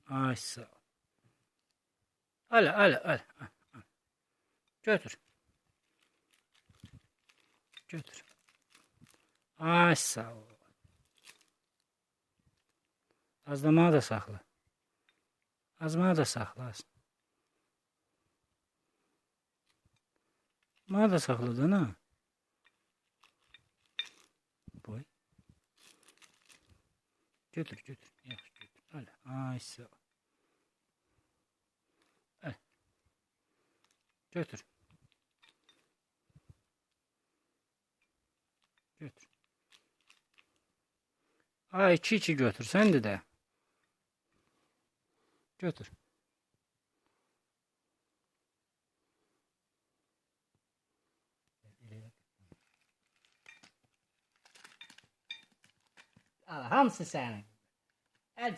Ay sağ ol. Al al al. Al. Götür. Götür. Ay sağ ol. Az da bana da saxla. Az bana da saxla. Az. Bana da saxladın ha. Boy. Götür götür. Yaxşı götür. Al. Ay sağ ol. Al. Götür. Götür. Ay iki götür. Sen de. Götür. Al, hamısı sənin. Əl